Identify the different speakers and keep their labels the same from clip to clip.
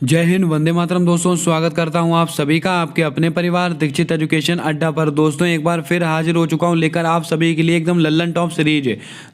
Speaker 1: जय हिंद, वंदे मातरम। दोस्तों स्वागत करता हूं आप सभी का आपके अपने परिवार दीक्षित एजुकेशन अड्डा पर। दोस्तों एक बार फिर हाजिर हो चुका हूं लेकर आप सभी के लिए एकदम लल्लन टॉप सीरीज।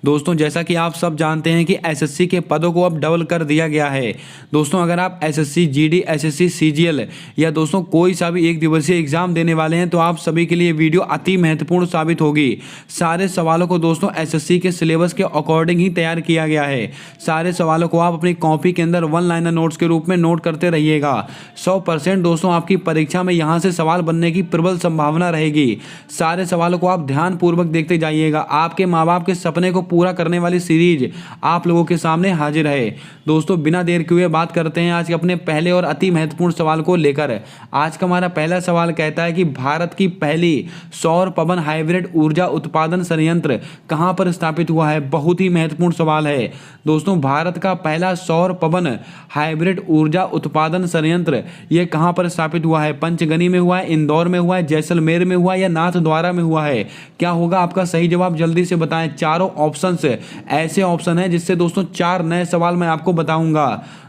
Speaker 1: दोस्तों जैसा कि आप सब जानते हैं कि एसएससी के पदों को अब डबल कर दिया गया है। दोस्तों अगर आप एसएससी जीडी, एसएससी सीजीएल या दोस्तों कोई सा भी एक दिवसीय एग्जाम देने वाले हैं तो आप सभी के लिए वीडियो अति महत्वपूर्ण साबित होगी। सारे सवालों को दोस्तों एसएससी के सिलेबस के अकॉर्डिंग ही तैयार किया गया है। सारे सवालों को आप अपनी कॉपी के अंदर वन लाइनर नोट्स के रूप में नोट करते रहिएगा। 100% दोस्तों आपकी परीक्षा में यहां से सवाल बनने की प्रबल संभावना रहेगी। सारे सवालों को आप ध्यान पूर्वक देखते जाइएगा। आपके माँ बाप के सपने को पूरा करने वाली सीरीज आप लोगों के सामने हाजिर है। दोस्तों बिना देर किए हुए बात करते हैं आज के अपने पहले और अति महत्वपूर्ण सवाल को लेकर। आज का हमारा पहला सवाल कहता है कि भारत की पहली सौर पवन हाइब्रिड ऊर्जा उत्पादन संयंत्र कहां पर स्थापित हुआ है। बहुत ही महत्वपूर्ण सवाल है। दोस्तों भारत का पहला सौर पवन हाइब्रिड ऊर्जा उत्पादन संयंत्र यह कहां पर स्थापित हुआ है। पंचगनी में हुआ है, इंदौर में हुआ है, जैसलमेर में हुआ है या नाथद्वारा में हुआ है। क्या होगा आपका सही जवाब, जल्दी से बताएं। चारों ऑप्शंस ऐसे ऑप्शन है जिससे दोस्तों 4 नए सवाल मैं आपको बताऊंगा।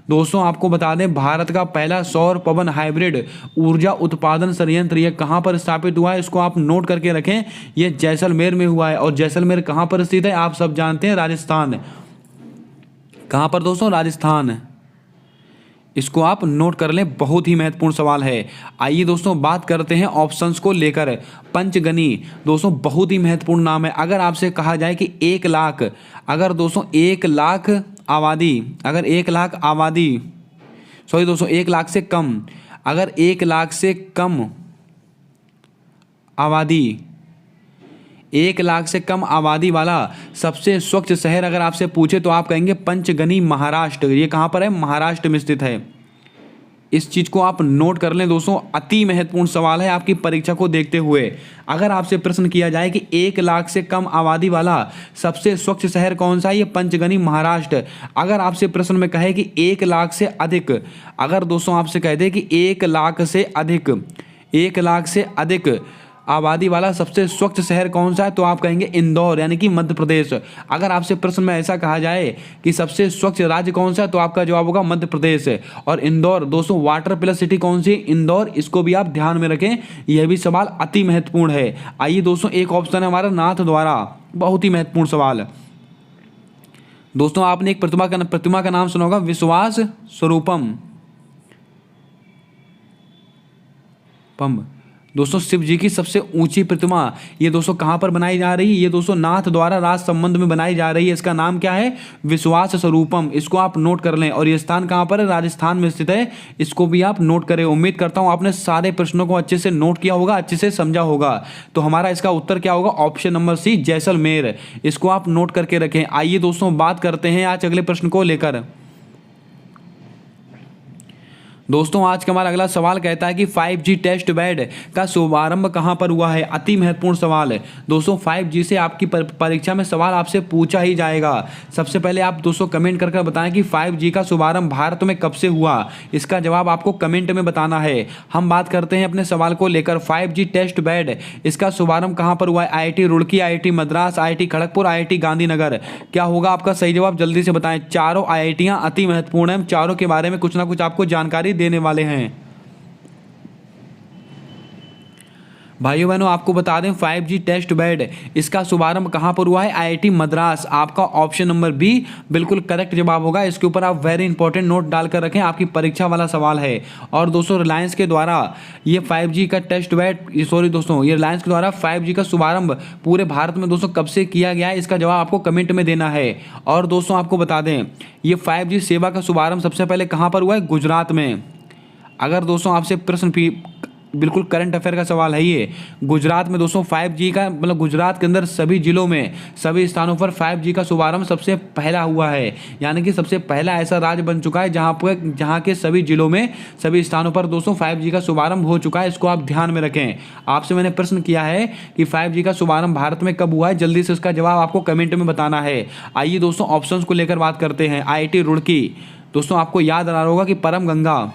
Speaker 1: दोस्तों आपको बता दें भारत का पहला सौर पवन हाइब्रिड ऊर्जा उत्पादन संयंत्र यह कहां पर स्थापित हुआ है, इसको आप नोट करके रखें। यह जैसलमेर में हुआ है। और जैसलमेर कहां पर स्थित है आप सब जानते हैं, राजस्थान। कहां पर दोस्तों, राजस्थान। इसको आप नोट कर लें, बहुत ही महत्वपूर्ण सवाल है। आइए दोस्तों बात करते हैं ऑप्शंस को लेकर। पंचगनी दोस्तों बहुत ही महत्वपूर्ण नाम है। अगर आपसे कहा जाए कि 1 लाख, अगर दोस्तों 1 लाख आबादी, अगर 1 लाख आबादी, सॉरी दोस्तों 1 लाख से कम, अगर 1 लाख से कम आबादी, 1 लाख से कम आबादी वाला सबसे स्वच्छ शहर अगर आपसे पूछे तो आप कहेंगे पंचगनी, महाराष्ट्र। ये कहाँ पर है, महाराष्ट्र में स्थित है। इस चीज़ को आप नोट कर लें दोस्तों, अति महत्वपूर्ण सवाल है आपकी परीक्षा को देखते हुए। अगर आपसे प्रश्न किया जाए कि 1 लाख से कम आबादी वाला सबसे स्वच्छ शहर कौन सा है, ये पंचगनी, महाराष्ट्र। अगर आपसे प्रश्न में कहे कि 1 लाख से अधिक, अगर दोस्तों आपसे कह दे कि 1 लाख से अधिक, 1 लाख से अधिक आबादी वाला सबसे स्वच्छ शहर कौन सा है तो आप कहेंगे इंदौर, यानी कि मध्य प्रदेश। अगर आपसे प्रश्न में ऐसा कहा जाए कि सबसे स्वच्छ राज्य कौन सा है तो आपका जवाब होगा मध्य प्रदेश। और इंदौर दोस्तों वाटर प्लस सिटी कौन सी है, इंदौर। इसको भी आप ध्यान में रखें, यह भी सवाल अति महत्वपूर्ण है। आइए दोस्तों एक ऑप्शन है हमारा नाथद्वारा, बहुत ही महत्वपूर्ण सवाल। दोस्तों आपने एक प्रतिमा का नाम सुना होगा, विश्वास स्वरूपम पम। दोस्तों शिव जी की सबसे ऊंची प्रतिमा ये दोस्तों कहां पर बनाई जा रही है, ये दोस्तों नाथद्वारा राज संबंध में बनाई जा रही है। इसका नाम क्या है, विश्वास स्वरूपम। इसको आप नोट कर लें। और ये स्थान कहां पर है, राजस्थान में स्थित है। इसको भी आप नोट करें। उम्मीद करता हूं आपने सारे प्रश्नों को अच्छे से नोट किया होगा, अच्छे से समझा होगा। तो हमारा इसका उत्तर क्या होगा, ऑप्शन नंबर सी, जैसलमेर। इसको आप नोट करके रखें। आइए दोस्तों बात करते हैं आज अगले प्रश्न को लेकर। दोस्तों आज का हमारा अगला सवाल कहता है कि 5G टेस्ट बेड का शुभारंभ कहां पर हुआ है। अति महत्वपूर्ण सवाल है दोस्तों। 5G से आपकी परीक्षा में सवाल आपसे पूछा ही जाएगा। सबसे पहले आप दोस्तों कमेंट करके बताएं कि 5G का शुभारंभ भारत में कब से हुआ। इसका जवाब आपको कमेंट में बताना है। हम बात करते हैं अपने सवाल को लेकर। 5G टेस्ट बेड इसका शुभारंभ कहां पर हुआ है। IIT Roorkee, IIT Madras, IIT Kharagpur, IIT Gandhinagar. क्या होगा आपका सही जवाब, जल्दी से बताएं। चारों IITयां अति महत्वपूर्ण है। चारों के बारे में कुछ ना कुछ आपको जानकारी देने वाले हैं। भाइयों बहनों आपको बता दें 5G टेस्ट बेड इसका शुभारंभ कहां पर हुआ है, IIT मद्रास। आपका ऑप्शन नंबर बी बिल्कुल करेक्ट जवाब होगा। इसके ऊपर आप वेरी इंपॉर्टेंट नोट डालकर रखें, आपकी परीक्षा वाला सवाल है। और दोस्तों रिलायंस के द्वारा ये 5G का टेस्ट बेड, सॉरी दोस्तों ये रिलायंस के द्वारा 5G का शुभारंभ पूरे भारत में दोस्तों कब से किया गया है, इसका जवाब आपको कमेंट में देना है। और दोस्तों आपको बता दें ये 5G सेवा का शुभारंभ सबसे पहले कहां पर हुआ है, गुजरात में। अगर दोस्तों आपसे प्रश्न बिल्कुल करंट अफेयर का सवाल है ये, गुजरात में दोस्तों 5G का मतलब गुजरात के अंदर सभी जिलों में, सभी स्थानों पर 5G का शुभारंभ सबसे पहला हुआ है। यानी कि सबसे पहला ऐसा राज्य बन चुका है जहां के सभी जिलों में, सभी स्थानों पर दोस्तों 5G का शुभारंभ हो चुका है। इसको आप ध्यान में रखें। आपसे मैंने प्रश्न किया है कि 5G का शुभारंभ भारत में कब हुआ है, जल्दी से उसका जवाब आपको कमेंट में बताना है। आइए दोस्तों ऑप्शंस को लेकर बात करते हैं। IIT रुड़की, दोस्तों आपको याद आ रहा होगा कि परम गंगा।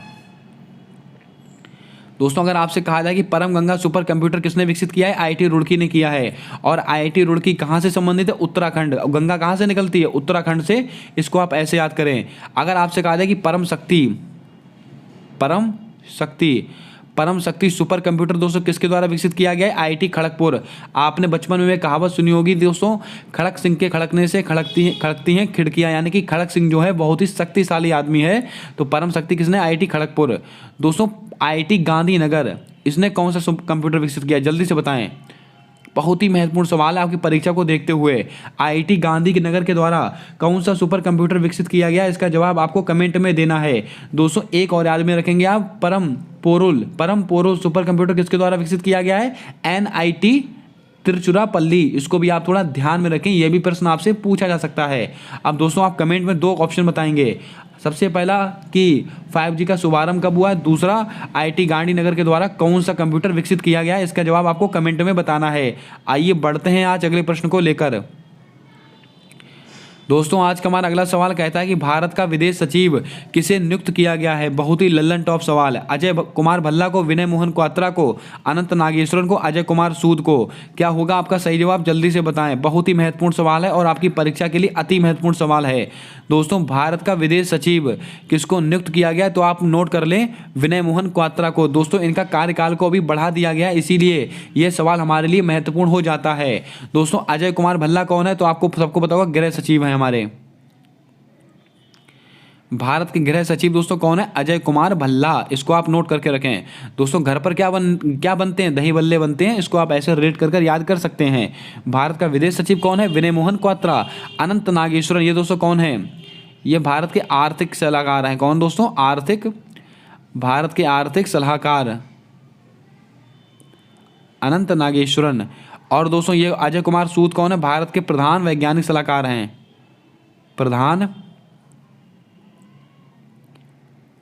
Speaker 1: दोस्तों अगर आपसे कहा जाए कि परम गंगा सुपर कंप्यूटर किसने विकसित किया है, IIT रुड़की ने किया है। और IIT रुड़की कहां से संबंधित है, उत्तराखंड। गंगा कहां से निकलती है, उत्तराखंड से। इसको आप ऐसे याद करें। अगर आपसे कहा जाए कि परम शक्ति, परम शक्ति। परम शक्ति सुपर कंप्यूटर दोस्तों किसके द्वारा विकसित किया गया है? आईआईटी खड़गपुर। आपने बचपन में कहावत सुनी होगी दोस्तों, खड़क सिंह के खड़कने से खड़कती हैं खिड़कियां, यानी कि खड़क सिंह जो है बहुत ही शक्तिशाली आदमी है। तो परम शक्ति किसने? आईआईटी खड़गपुर। दोस्तों आईआईटी गांधीनगर, इसने कौन सा कंप्यूटर विकसित किया? जल्दी से बताएं, बहुत ही महत्वपूर्ण सवाल है आपकी परीक्षा को देखते हुए। आईआईटी गांधीनगर के द्वारा कौन सा सुपर कंप्यूटर विकसित किया गया? इसका जवाब आपको कमेंट में देना है। दोस्तों एक और याद में रखेंगे आप, परम पोरुल सुपर कंप्यूटर किसके द्वारा विकसित किया गया है? एनआईटी तिरुचिरापल्ली। इसको भी आप थोड़ा ध्यान में रखें, यह भी प्रश्न आपसे पूछा जा सकता है। अब दोस्तों आप कमेंट में 2 ऑप्शन बताएंगे, सबसे पहला कि 5G का शुभारंभ कब हुआ है, दूसरा आईआईटी गांधीनगर के द्वारा कौन सा कंप्यूटर विकसित किया गया है। इसका जवाब आपको कमेंट में बताना है। आइए बढ़ते हैं आज अगले प्रश्न को लेकर। दोस्तों आज का हमारा अगला सवाल कहता है कि भारत का विदेश सचिव किसे नियुक्त किया गया है? बहुत ही लल्लन टॉप सवाल है। अजय कुमार भल्ला को, विनय मोहन क्वात्रा को, अनंत नागेश्वरन को, अजय कुमार सूद को। क्या होगा आपका सही जवाब? जल्दी से बताएं, बहुत ही महत्वपूर्ण सवाल है और आपकी परीक्षा के लिए अति महत्वपूर्ण सवाल है। दोस्तों भारत का विदेश सचिव किसको नियुक्त किया गया? तो आप नोट कर लें, विनय मोहन क्वात्रा को। दोस्तों इनका कार्यकाल को अभी बढ़ा दिया गया, इसीलिए यह सवाल हमारे लिए महत्वपूर्ण हो जाता है। दोस्तों अजय कुमार भल्ला कौन है? तो आपको सबको पता होगा, गृह सचिव है हमारे भारत के गृह सचिव। दोस्तों कौन है? अजय कुमार भल्ला। इसको आप नोट करके रखें। दोस्तों घर पर क्या बनते हैं? दही बल्ले बनते हैं। इसको आप ऐसे रेट कर याद कर सकते हैं। भारत का विदेश सचिव कौन है? विनय मोहन क्वात्रा। अनंत नागेश्वरन, ये दोस्तों कौन है? ये भारत के आर्थिक सलाहकार हैं। कौन दोस्तों? भारत के आर्थिक सलाहकार अनंत नागेश्वरन। और दोस्तों ये अजय कुमार सूद कौन है? भारत के प्रधान वैज्ञानिक सलाहकार हैं, प्रधान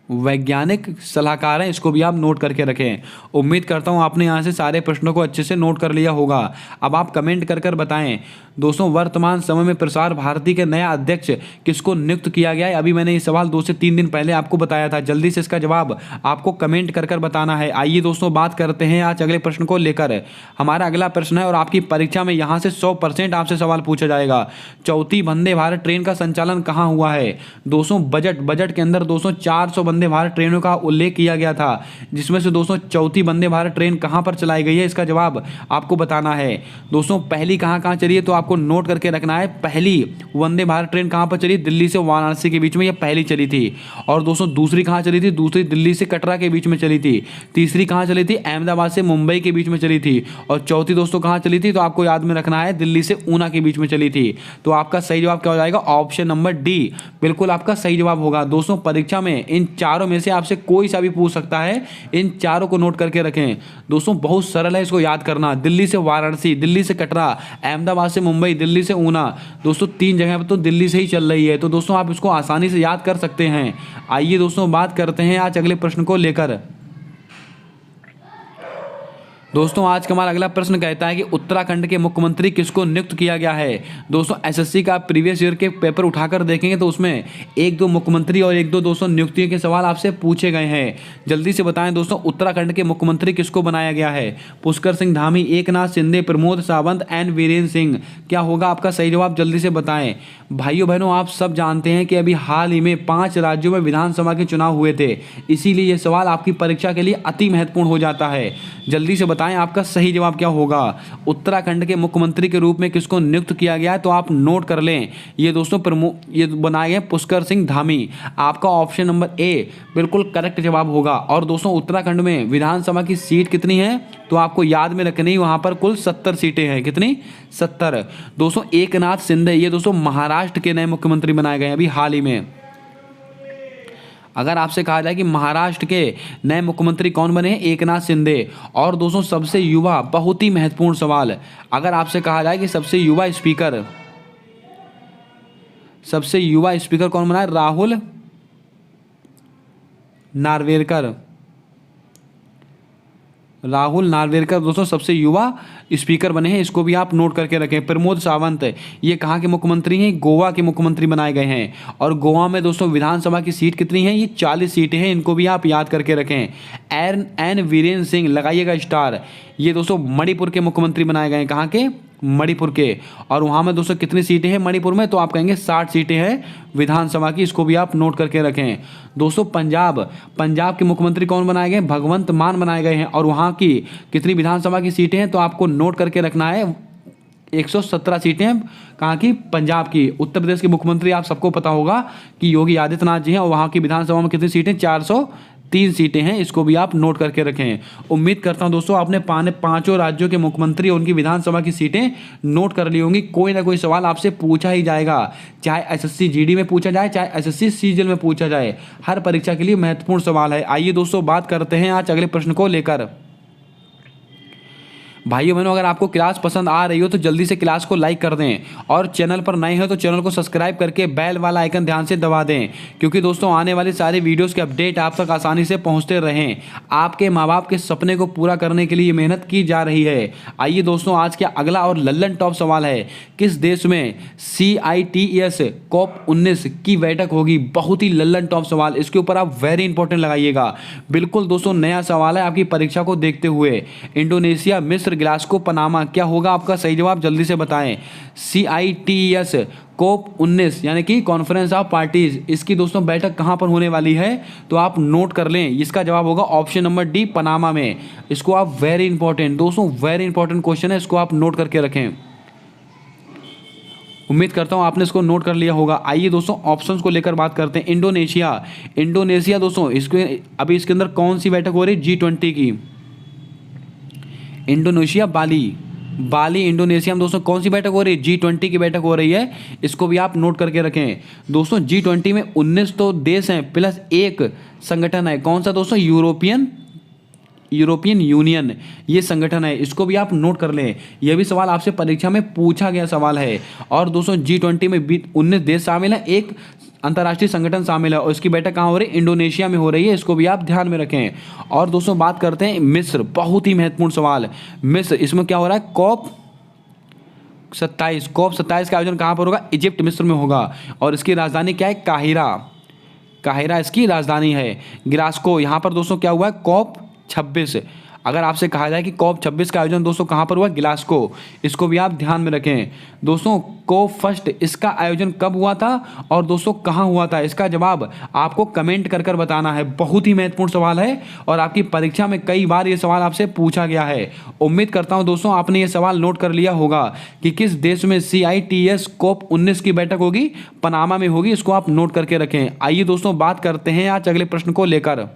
Speaker 1: वैज्ञानिक सलाहकार हैं। इसको भी आप नोट करके रखें। उम्मीद करता हूं आपने यहां से सारे प्रश्नों को अच्छे से नोट कर लिया होगा। अब आप कमेंट कर बताएं दोस्तों, वर्तमान समय में प्रसार भारती के नया अध्यक्ष किसको नियुक्त किया गया है? अभी मैंने ये सवाल 2 से 3 दिन पहले आपको बताया था। जल्दी से इसका जवाब आपको कमेंट कर बताना है। आइए दोस्तों बात करते हैं आज अगले प्रश्न को लेकर। हमारा अगला प्रश्न है और आपकी परीक्षा में यहाँ से 100% आपसे सवाल पूछा जाएगा। चौथी वंदे भारत ट्रेन का संचालन कहाँ हुआ है? दोस्तों बजट के अंदर दोस्तों 400 वंदे भारत ट्रेनों का उल्लेख किया गया था, जिसमें से दोस्तों चौथी वंदे भारत ट्रेन कहां पर चलाई गई है? इसका जवाब आपको बताना है। दोस्तों पहली कहां चली है? तो आपको नोट करके रखना है। पहली वंदे भारत ट्रेन कहां पर चली? दिल्ली से वाराणसी के बीच में, यह पहली चली थी। और दोस्तों दूसरी कहां चली थी? दूसरी दिल्ली से कटरा के बीच में चली थी। तीसरी कहां चली थी? अहमदाबाद से मुंबई के बीच में चली थी। और चौथी दोस्तों कहां चली थी? तो आपको याद में रखना है, दिल्ली से ऊना के बीच में चली थी। तो आपका सही जवाब क्या हो जाएगा? ऑप्शन नंबर डी बिल्कुल आपका सही जवाब होगा। दोस्तों परीक्षा में इन चारों में से आपसे कोई सा भी पूछ सकता है, इन चारों को नोट करके रखें। दोस्तों बहुत सरल है, इसको याद करना। दिल्ली से वाराणसी, दिल्ली से कटरा, अहमदाबाद से मुंबई, दिल्ली से ऊना। दोस्तों 3 जगह पर तो दिल्ली से ही चल रही है, तो दोस्तों आप इसको आसानी से याद कर सकते हैं। आइए दोस्तों बात करते हैं आज अगले प्रश्न को लेकर। दोस्तों आज का हमारा अगला प्रश्न कहता है कि उत्तराखंड के मुख्यमंत्री किसको नियुक्त किया गया है? दोस्तों एसएससी का प्रीवियस ईयर के पेपर उठाकर देखेंगे तो उसमें 1-2 मुख्यमंत्री और 1-2 दोस्तों नियुक्तियों के सवाल आपसे पूछे गए हैं। जल्दी से बताएं दोस्तों, उत्तराखंड के मुख्यमंत्री किसको बनाया गया है? पुष्कर सिंह धामी, एकनाथ शिंदे, प्रमोद सावंत एंड वीरेंद्र सिंह। क्या होगा आपका सही जवाब? जल्दी से बताएं। भाइयों बहनों आप सब जानते हैं कि अभी हाल ही में 5 राज्यों में विधानसभा के चुनाव हुए थे, इसीलिए यह सवाल आपकी परीक्षा के लिए अति महत्वपूर्ण हो जाता है। जल्दी से बताएं आपका सही जवाब क्या होगा? उत्तराखंड के मुख्यमंत्री के रूप में किसको नियुक्त किया गया है? तो आप नोट कर लें, ये दोस्तों ये बनाए गए पुष्कर सिंह धामी। आपका ऑप्शन नंबर ए बिल्कुल करेक्ट जवाब होगा। और दोस्तों उत्तराखंड में विधानसभा की सीट कितनी है? तो आपको याद में रखनी, वहां पर कुल 70 सीटें हैं। कितनी? 70। दोस्तों एकनाथ शिंदे, ये दोस्तों महाराष्ट्र के नए मुख्यमंत्री बनाए गए हैं अभी हाल ही में। अगर आपसे कहा जाए कि महाराष्ट्र के नए मुख्यमंत्री कौन बने हैं? एकनाथ शिंदे। और दोस्तों सबसे युवा, बहुत ही महत्वपूर्ण सवाल, अगर आपसे कहा जाए कि सबसे युवा स्पीकर कौन बना है? राहुल नार्वेकर दोस्तों सबसे युवा स्पीकर बने हैं। इसको भी आप नोट करके रखें। प्रमोद सावंत, ये कहाँ के मुख्यमंत्री हैं? गोवा के मुख्यमंत्री बनाए गए हैं। और गोवा में दोस्तों विधानसभा की सीट कितनी है? ये 40 सीटें हैं। इनको भी आप याद करके रखें। एन वीरेंद्र सिंह, लगाइएगा स्टार, ये दोस्तों मणिपुर के मुख्यमंत्री बनाए गए हैं। कहाँ के? मणिपुर के। और वहाँ में दोस्तों कितनी सीटें हैं मणिपुर में, तो आप कहेंगे 60 सीटें हैं विधानसभा की, इसको भी आप नोट करके रखें। दोस्तों पंजाब के मुख्यमंत्री कौन बनाए गए, भगवंत मान बनाए गए हैं। और वहाँ की कितनी विधानसभा की सीटें हैं, तो आपको नोट करके रखना है 117 सीटें हैं। कहाँ की, पंजाब की। उत्तर प्रदेश के मुख्यमंत्री आप सबको पता होगा कि योगी आदित्यनाथ जी हैं, और वहाँ की विधानसभा में कितनी सीटें, 403 सीटें हैं, इसको भी आप नोट करके रखें। उम्मीद करता हूं दोस्तों आपने पांचों राज्यों के मुख्यमंत्री और उनकी विधानसभा की सीटें नोट कर ली होंगी। कोई ना कोई सवाल आपसे पूछा ही जाएगा, चाहे एसएससी जीडी में पूछा जाए, चाहे एसएससी सीजीएल में पूछा जाए, हर परीक्षा के लिए महत्वपूर्ण सवाल है। आइए दोस्तों बात करते हैं आज अगले प्रश्न को लेकर। भाइयों बहनों, अगर आपको क्लास पसंद आ रही हो तो जल्दी से क्लास को लाइक कर दें, और चैनल पर नए हो तो चैनल को सब्सक्राइब करके बेल वाला आइकन ध्यान से दबा दें, क्योंकि दोस्तों आने वाली सारी वीडियोस के अपडेट आप तक आसानी से पहुंचते रहें। आपके माँ बाप के सपने को पूरा करने के लिए ये मेहनत की जा रही है। आइए दोस्तों आज का अगला और लल्लन टॉप सवाल है, किस देश में CITES COP19 की बैठक होगी। बहुत ही लल्लन टॉप सवाल, इसके ऊपर आप वेरी इंपॉर्टेंट लगाइएगा। बिल्कुल दोस्तों नया सवाल है आपकी परीक्षा को देखते हुए। इंडोनेशिया, मिस्र, ग्लासगो, पनामा, क्या होगा आपका सही जवाब, जल्दी से बताएं। CITES COP19 यानी कि कॉन्फ्रेंस ऑफ पार्टीज, इसकी दोस्तों बैठक कहां पर होने वाली है, तो आप नोट कर लें। इसका जवाब होगा ऑप्शन नंबर डी, पनामा में। इसको आप वेरी इंपॉर्टेंट दोस्तों, वेरी इंपॉर्टेंट क्वेश्चन है, इसको आप नोट करके रखें। उम्मीद करता हूं आपने इसको नोट कर लिया होगा। आइए दोस्तों ऑप्शंस को लेकर बात करते हैं। इंडोनेशिया दोस्तों, अभी इसके अंदर कौन सी बैठक हो रही है, G20 की। इंडोनेशिया, बाली इंडोनेशिया में दोस्तों कौन सी बैठक हो रही है, G20 की बैठक हो रही है, इसको भी आप नोट करके रखें। दोस्तों G20 में 19 तो देश हैं प्लस एक संगठन है, कौन सा दोस्तों, यूरोपियन यूनियन, ये संगठन है, इसको भी आप नोट कर लें। यह भी सवाल आपसे परीक्षा में पूछा गया सवाल है। और दोस्तों G20 में 19 देश शामिल हैं, एक अंतर्राष्ट्रीय संगठन शामिल है, और इसकी बैठक कहाँ हो रही है, इंडोनेशिया में हो रही है, इसको भी आप ध्यान में रखें। और दोस्तों बात करते हैं मिस्र, बहुत ही महत्वपूर्ण सवाल। मिस्र, इसमें क्या हो रहा है, COP 27 का आयोजन कहाँ पर होगा, इजिप्ट, मिस्र में होगा। और इसकी राजधानी क्या है, काहिरा इसकी राजधानी है। ग्लासगो, यहाँ पर दोस्तों क्या हुआ है, COP 26। अगर आपसे कहा जाए कि COP 26 का आयोजन दोस्तों कहाँ पर हुआ, ग्लासगो, इसको भी आप ध्यान में रखें। दोस्तों COP फर्स्ट, इसका आयोजन कब हुआ था और दोस्तों कहाँ हुआ था, इसका जवाब आपको कमेंट कर बताना है। बहुत ही महत्वपूर्ण सवाल है और आपकी परीक्षा में कई बार ये सवाल आपसे पूछा गया है। उम्मीद करता हूँ दोस्तों आपने ये सवाल नोट कर लिया होगा कि किस देश में CITES COP19 की बैठक होगी, पनामा में होगी, इसको आप नोट करके रखें। आइए दोस्तों बात करते हैं आज अगले प्रश्न को लेकर।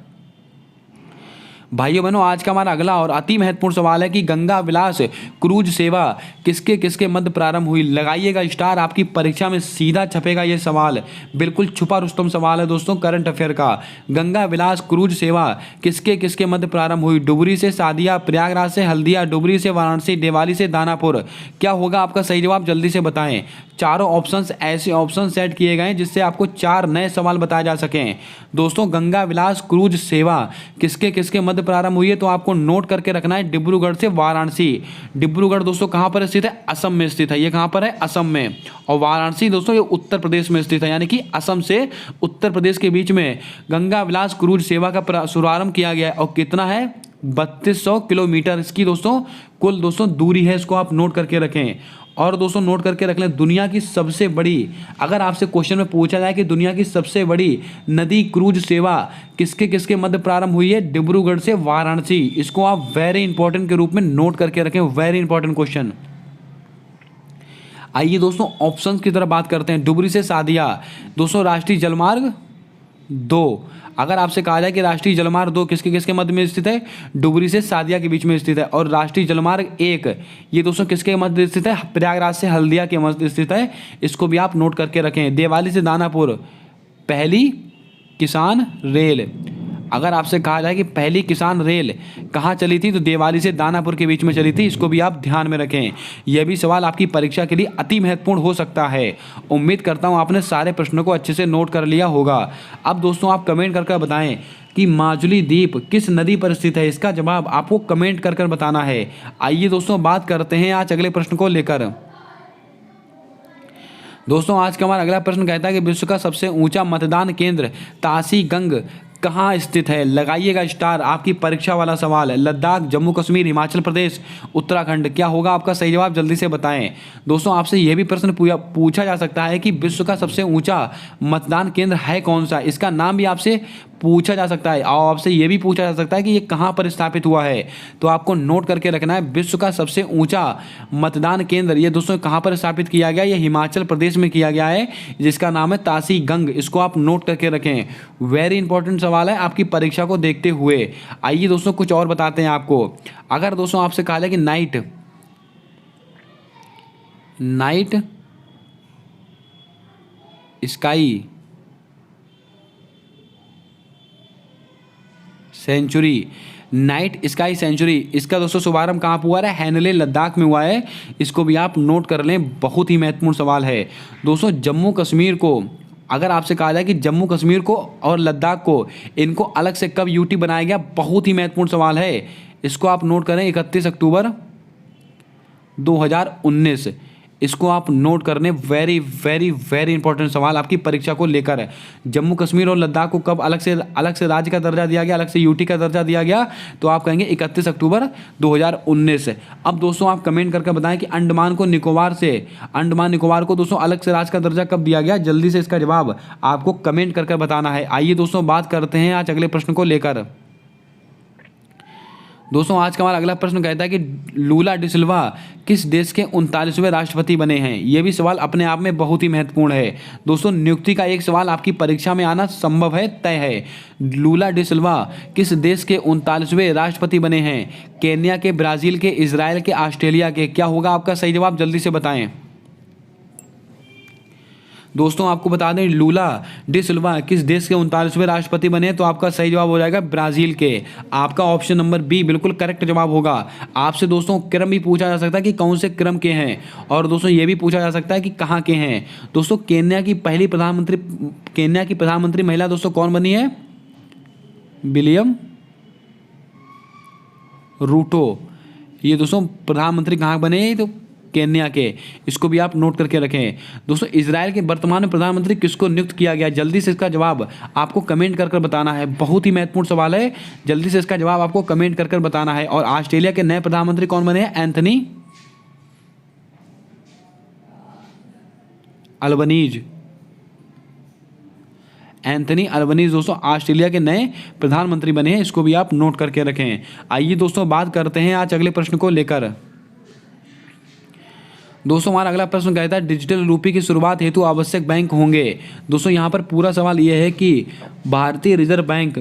Speaker 1: भाइयों बहनों, आज का हमारा अगला और अति महत्वपूर्ण सवाल है कि गंगा विलास क्रूज सेवा किसके किसके मध्य प्रारंभ हुई। लगाइएगा स्टार, आपकी परीक्षा में सीधा छपेगा ये सवाल, बिल्कुल छुपा रुस्तम सवाल है दोस्तों करंट अफेयर का। गंगा विलास क्रूज सेवा किसके किसके मध्य प्रारंभ हुई। डुबरी से सादिया, प्रयागराज से हल्दिया, डुबरी से वाराणसी, देवाली से दानापुर। क्या होगा आपका सही जवाब, जल्दी से बताएं। चारों ऑप्शंस ऐसे ऑप्शन सेट किए गए हैं जिससे आपको 4 नए सवाल बताए जा सकें। दोस्तों गंगा विलास क्रूज सेवा किसके किसके मध्य प्रारंभ हुई है, तो आपको नोट करके रखना है डिब्रूगढ़ से वाराणसी। डिब्रूगढ़ दोस्तों कहां पर स्थित है, असम में स्थित है। ये कहां पर है, असम में। और वाराणसी दोस्तों ये उत्तर प्रदेश में स्थित है, यानी कि असम से उत्तर प्रदेश के बीच में गंगा विलास क्रूज सेवा का शुभारंभ किया गया है। और कितना है, 3200 किलोमीटर इसकी दोस्तों कुल दोस्तों दूरी है, इसको आप नोट करके रखें। और दोस्तों नोट करके रख लें, दुनिया की सबसे बड़ी, अगर आपसे क्वेश्चन में पूछा जाए कि दुनिया की सबसे बड़ी नदी क्रूज सेवा किसके किसके मध्य प्रारंभ हुई है, डिब्रूगढ़ से वाराणसी। इसको आप वेरी इंपॉर्टेंट के रूप में नोट करके रखें, वेरी इंपॉर्टेंट क्वेश्चन। आइए दोस्तों ऑप्शंस की तरफ बात करते हैं। डुबरी से सादिया दोस्तों राष्ट्रीय जलमार्ग 2, अगर आपसे कहा जाए कि राष्ट्रीय जलमार्ग 2 किसके किसके मध्य में स्थित है, डुबरी से सादिया के बीच में स्थित है। और राष्ट्रीय जलमार्ग 1 ये दोस्तों किसके मध्य स्थित है, प्रयागराज से हल्दिया के मध्य स्थित है, इसको भी आप नोट करके रखें। देवाली से दानापुर पहली किसान रेल, अगर आपसे कहा जाए कि पहली किसान रेल कहाँ चली थी, तो देवाली से दानापुर के बीच में चली थी, इसको भी आप ध्यान में रखें। यह भी सवाल आपकी परीक्षा के लिए अति महत्वपूर्ण हो सकता है। उम्मीद करता हूँ आपने सारे प्रश्नों को अच्छे से नोट कर लिया होगा। अब दोस्तों आप कमेंट करके बताएं कि माजुली द्वीप किस नदी पर स्थित है, इसका जवाब आपको कमेंट कर बताना है। आइए दोस्तों बात करते हैं आज अगले प्रश्न को लेकर। दोस्तों आज का हमारा अगला प्रश्न कहता है कि विश्व का सबसे ऊंचा मतदान केंद्र तासी गंग कहाँ स्थित है? लगाइएगा स्टार। आपकी परीक्षा वाला सवाल है। लद्दाख, जम्मू कश्मीर, हिमाचल प्रदेश, उत्तराखंड, क्या होगा आपका सही जवाब? जल्दी से बताएं। दोस्तों आपसे यह भी प्रश्न पूछा जा सकता है कि विश्व का सबसे ऊंचा मतदान केंद्र है कौन सा? इसका नाम भी आपसे पूछा जा सकता है और आपसे यह भी पूछा जा सकता है कि ये कहाँ पर स्थापित हुआ है। तो आपको नोट करके रखना है, विश्व का सबसे ऊंचा मतदान केंद्र ये दोस्तों कहाँ पर स्थापित किया गया? ये हिमाचल प्रदेश में किया गया है, जिसका नाम है तासी गंग। इसको आप नोट करके रखें। वेरी इंपॉर्टेंट सवाल है आपकी परीक्षा को देखते हुए। आइए दोस्तों कुछ और बताते हैं आपको। अगर दोस्तों आपसे कहा जाए कि night sky sanctuary, night sky sanctuary, इसका दोस्तों शुभारंभ कहाँ पर हुआ है? हैनले, लद्दाख में हुआ है। इसको भी आप नोट कर लें, बहुत ही महत्वपूर्ण सवाल है। दोस्तों जम्मू कश्मीर को, अगर आपसे कहा जाए कि जम्मू कश्मीर को और लद्दाख को, इनको अलग से कब यूटी बनाया गया? बहुत ही महत्वपूर्ण सवाल है। इसको आप नोट करें, 31 अक्टूबर 2019। इसको आप नोट करने। वेरी वेरी वेरी इंपॉर्टेंट सवाल आपकी परीक्षा को लेकर है। जम्मू कश्मीर और लद्दाख को कब अलग से राज्य का दर्जा दिया गया, अलग से यूटी का दर्जा दिया गया? तो आप कहेंगे 31 अक्टूबर 2019। अब दोस्तों आप कमेंट करके बताएं कि अंडमान निकोबार को दोस्तों अलग से राज्य का दर्जा कब दिया गया? जल्दी से इसका जवाब आपको कमेंट करके बताना है। आइए दोस्तों बात करते हैं आज अगले प्रश्न को लेकर। दोस्तों आज का हमारा अगला प्रश्न कहता है कि लूला डिसिल्वा किस देश के 39वें राष्ट्रपति बने हैं? यह भी सवाल अपने आप में बहुत ही महत्वपूर्ण है। दोस्तों नियुक्ति का एक सवाल आपकी परीक्षा में आना संभव है, तय है। लूला डिसिल्वा किस देश के 39वें राष्ट्रपति बने हैं? केन्या के, ब्राजील के, इजराइल के, ऑस्ट्रेलिया के, क्या होगा आपका सही जवाब? जल्दी से बताएं। दोस्तों आपको बता दें लूला डिसिल्वा किस देश के 39वें राष्ट्रपति बने, तो आपका सही जवाब हो जाएगा ब्राजील के। आपका ऑप्शन नंबर बी बिल्कुल करेक्ट जवाब होगा। आपसे दोस्तों क्रम भी पूछा जा सकता है कि कौन से क्रम के हैं, और दोस्तों ये भी पूछा जा सकता है कि कहाँ के हैं। दोस्तों केन्या की प्रधानमंत्री महिला दोस्तों कौन बनी है? William Ruto. ये दोस्तों प्रधानमंत्री कहाँ बने? तो केन्या के। इसको भी आप नोट करके रखें। दोस्तों इजराइल के वर्तमान में प्रधानमंत्री किसको नियुक्त किया गया? जल्दी से इसका जवाब आपको कमेंट कर बताना है। बहुत ही महत्वपूर्ण सवाल है, जल्दी से इसका जवाब आपको कमेंट कर बताना है। और ऑस्ट्रेलिया के नए प्रधानमंत्री कौन बने हैं? एंथनी अल्बनीज दोस्तों ऑस्ट्रेलिया के नए प्रधानमंत्री बने हैं। इसको भी आप नोट करके रखें। आइए दोस्तों बात करते हैं आज अगले प्रश्न को लेकर। दोस्तों हमारा अगला प्रश्न कहता है डिजिटल रूपी की शुरुआत हेतु आवश्यक बैंक होंगे। दोस्तों यहाँ पर पूरा सवाल यह है कि भारतीय रिजर्व बैंक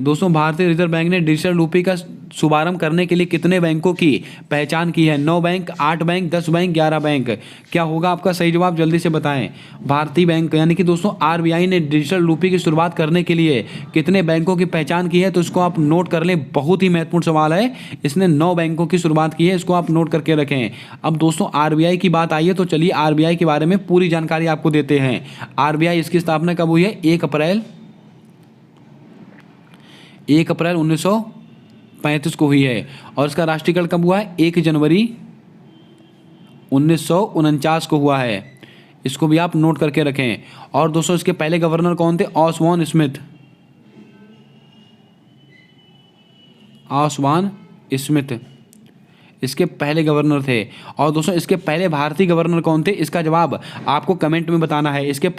Speaker 1: ने डिजिटल रूपी का शुभारंभ करने के लिए कितने बैंकों की पहचान की है? 9 बैंक, 8 बैंक, 10 बैंक, 11 बैंक, क्या होगा आपका सही जवाब? जल्दी से बताएं। भारतीय बैंक यानी कि दोस्तों आरबीआई ने डिजिटल रूपी की शुरुआत करने के लिए कितने बैंकों की पहचान की है? तो इसको आप नोट कर लें, बहुत ही महत्वपूर्ण सवाल है। इसने 9 बैंकों की शुरुआत की है, इसको आप नोट करके रखें। अब दोस्तों आरबीआई की बात आई है, तो चलिए आरबीआई के बारे में पूरी जानकारी आपको देते हैं। आरबीआई इसकी स्थापना कब हुई है? 1 अप्रैल 1935 को हुई है। और इसका राष्ट्रीयकरण कब हुआ है? 1 जनवरी 1949 को हुआ है। इसको भी आप नोट करके रखें। और दोस्तों इसके पहले गवर्नर कौन थे? ऑसवान स्मिथ इसके पहले गवर्नर थे। और दोस्तों इसके पहले भारतीय गवर्नर कौन थे? इसका जवाब आपको कमेंट में बताना है। इसके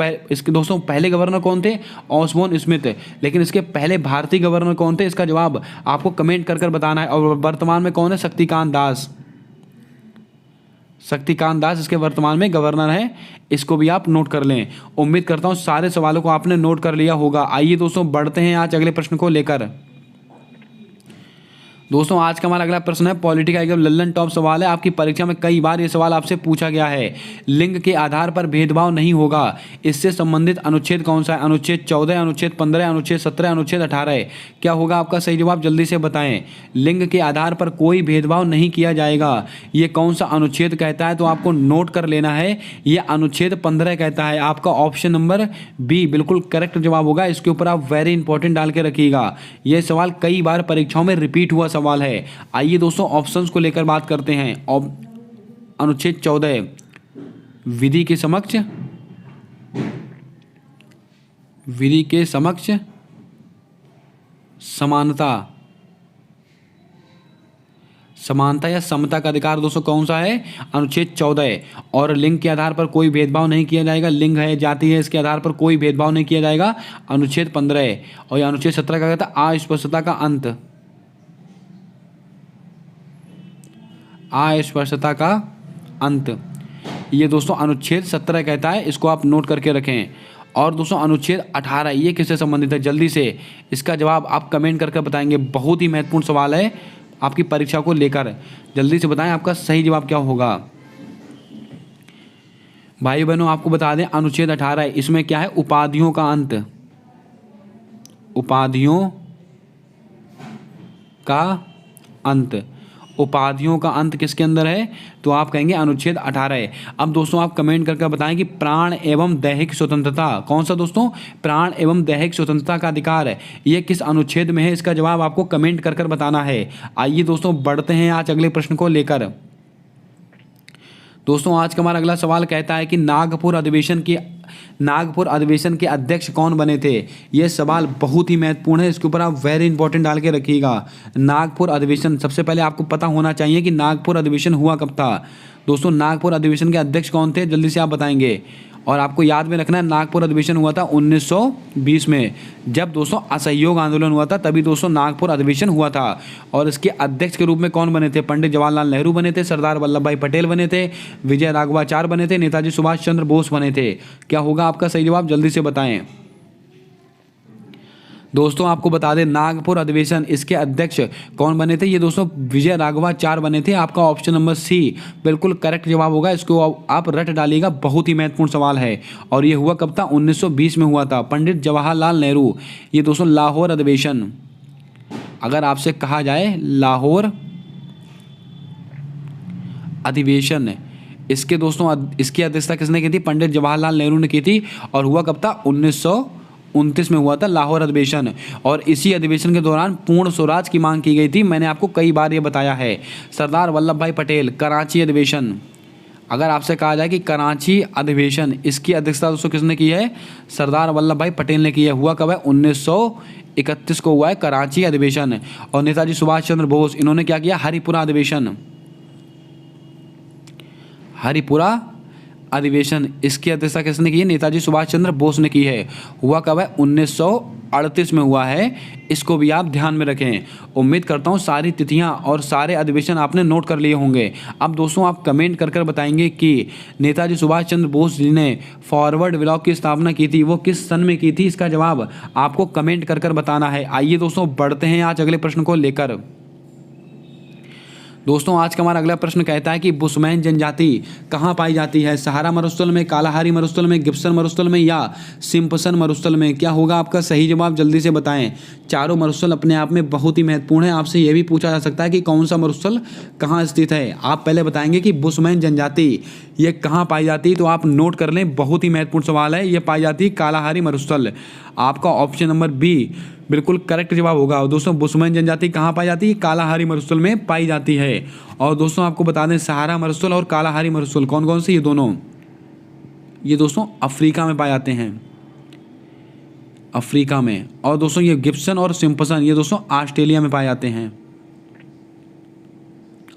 Speaker 1: दोस्तों पहले गवर्नर कौन थे? Osborne Smith. लेकिन इसके पहले भारतीय गवर्नर कौन थे? इसका जवाब आपको कमेंट कर बताना है। और वर्तमान में कौन है? शक्तिकांत दास इसके वर्तमान में गवर्नर है। इसको भी आप नोट कर लें। उम्मीद करता हूँ सारे सवालों को आपने नोट कर लिया होगा। आइए दोस्तों बढ़ते हैं आज अगले प्रश्न को लेकर। दोस्तों आज का हमारा अगला प्रश्न है पॉलिटी का एकदम लल्लन टॉप सवाल है। आपकी परीक्षा में कई बार ये सवाल आपसे पूछा गया है। लिंग के आधार पर भेदभाव नहीं होगा, इससे संबंधित अनुच्छेद कौन सा है? अनुच्छेद 14, अनुच्छेद 15, अनुच्छेद 17, अनुच्छेद 18, क्या होगा आपका सही जवाब? जल्दी से बताएं। लिंग के आधार पर कोई भेदभाव नहीं किया जाएगा, ये कौन सा अनुच्छेद कहता है? तो आपको नोट कर लेना है, ये अनुच्छेद 15 कहता है। आपका ऑप्शन नंबर बी बिल्कुल करेक्ट जवाब होगा। इसके ऊपर आप वेरी इंपॉर्टेंट डाल के रखिएगा। यह सवाल कई बार परीक्षाओं में रिपीट हुआ सवाल है। आइए दोस्तों ऑप्शंस को लेकर बात करते हैं। अनुच्छेद 14 विधि के समक्ष समानता, समानता या समता का अधिकार दोस्तों कौन सा है? अनुच्छेद 14। और लिंग के आधार पर कोई भेदभाव नहीं किया जाएगा, लिंग है जाति है इसके आधार पर कोई भेदभाव नहीं किया जाएगा, अनुच्छेद 15। और यह अनुच्छेद 17 का कहता है अस्पृश्यता का अंत, अस्पृश्यता का अंत, ये दोस्तों अनुच्छेद 17 कहता है, इसको आप नोट करके रखें। और दोस्तों अनुच्छेद 18 ये किससे संबंधित है? जल्दी से इसका जवाब आप कमेंट करके बताएंगे, बहुत ही महत्वपूर्ण सवाल है आपकी परीक्षा को लेकर। जल्दी से बताएं आपका सही जवाब क्या होगा। भाई बहनों आपको बता दें अनुच्छेद 18 इसमें क्या है? उपाधियों का अंत, उपाधियों का अंत, उपाधियों का अंत किसके अंदर है? तो आप कहेंगे अनुच्छेद 18। अब दोस्तों आप कमेंट करके बताएं कि प्राण एवं दैहिक स्वतंत्रता कौन सा दोस्तों? प्राण एवं दैहिक स्वतंत्रता का अधिकार है, ये किस अनुच्छेद में है? इसका जवाब आपको कमेंट कर कर बताना है। आइए दोस्तों बढ़ते हैं आज अगले प्रश्न को लेकर। दोस्तों आज का हमारा अगला सवाल कहता है कि नागपुर अधिवेशन के अध्यक्ष कौन बने थे? यह सवाल बहुत ही महत्वपूर्ण है, इसके ऊपर आप वेरी इंपॉर्टेंट डाल के रखिएगा। नागपुर अधिवेशन, सबसे पहले आपको पता होना चाहिए कि नागपुर अधिवेशन हुआ कब था। दोस्तों नागपुर अधिवेशन के अध्यक्ष कौन थे? जल्दी से आप बताएंगे। और आपको याद में रखना है नागपुर अधिवेशन हुआ था 1920 में, जब दोस्तों असहयोग आंदोलन हुआ था तभी दोस्तों नागपुर अधिवेशन हुआ था। और इसके अध्यक्ष के रूप में कौन बने थे? पंडित जवाहरलाल नेहरू बने थे, सरदार वल्लभ भाई पटेल बने थे, विजय राघवाचार्य बने थे, नेताजी सुभाष चंद्र बोस बने थे। क्या होगा आपका सही जवाब? जल्दी से बताएं। दोस्तों आपको बता दें नागपुर अधिवेशन इसके अध्यक्ष कौन बने थे? ये दोस्तों विजय राघवाचार्य बने थे। आपका ऑप्शन नंबर सी बिल्कुल करेक्ट जवाब होगा, इसको आप रट डालिएगा, बहुत ही महत्वपूर्ण सवाल है। और ये हुआ कब था? 1920 में हुआ था, पंडित जवाहरलाल नेहरू। ये दोस्तों लाहौर अधिवेशन, अगर आपसे कहा जाए लाहौर अधिवेशन, इसके दोस्तों इसकी अध्यक्षता किसने की थी? पंडित जवाहरलाल नेहरू ने की थी। और हुआ कब था? 1929 में हुआ था लाहौर अधिवेशन। और इसी अधिवेशन के दौरान पूर्ण स्वराज की मांग की गई थी, मैंने आपको कई बार ये बताया है। सरदार वल्लभ भाई पटेल कराची अधिवेशन, अगर आपसे कहा जाए कि कराची अधिवेशन इसकी अध्यक्षता दोस्तों किसने की है? सरदार वल्लभ भाई पटेल ने की है। हुआ कब है? 1931 को हुआ है कराची अधिवेशन। और नेताजी सुभाष चंद्र बोस इन्होंने क्या किया? हरिपुरा अधिवेशन, हरिपुरा अधिवेशन इसकी अध्यक्षता किसने की है? नेताजी सुभाष चंद्र बोस ने की है। हुआ कब है? 1938 में हुआ है, इसको भी आप ध्यान में रखें। उम्मीद करता हूँ सारी तिथियां और सारे अधिवेशन आपने नोट कर लिए होंगे। अब दोस्तों आप कमेंट कर कर बताएंगे कि नेताजी सुभाष चंद्र बोस जी ने फॉरवर्ड ब्लॉक की स्थापना की थी वो किस सन में की थी? इसका जवाब आपको कमेंट कर कर बताना है। आइए दोस्तों बढ़ते हैं आज अगले प्रश्न को लेकर। दोस्तों आज का हमारा अगला प्रश्न कहता है कि बुशमैन जनजाति कहाँ पाई जाती है? सहारा मरुस्थल में, कालाहारी मरुस्थल में, गिब्सन मरुस्थल में या सिम्पसन मरुस्थल में? क्या होगा आपका सही जवाब? जल्दी से बताएं। चारों मरुस्थल अपने आप में बहुत ही महत्वपूर्ण है, आपसे यह भी पूछा जा सकता है कि कौन सा मरुस्थल कहाँ स्थित है। आप पहले बताएंगे कि बुशमैन जनजाति ये कहाँ पाई जाती है, तो आप नोट कर लें, बहुत ही महत्वपूर्ण सवाल है। ये पाई जाती है कालाहारी मरुस्थल। आपका ऑप्शन नंबर बी बिल्कुल करेक्ट जवाब होगा। और दोस्तों बुशमैन जनजाति कहाँ पाई जाती है? कालाहारी मरुस्थल में पाई जाती है। और दोस्तों आपको बता दें सहारा मरुस्थल और कालाहारी मरुस्थल कौन कौन से? ये दोनों, ये दोस्तों अफ्रीका में पाए जाते हैं, अफ्रीका में। और दोस्तों ये गिब्सन और सिम्पसन ये दोस्तों ऑस्ट्रेलिया में पाए जाते हैं,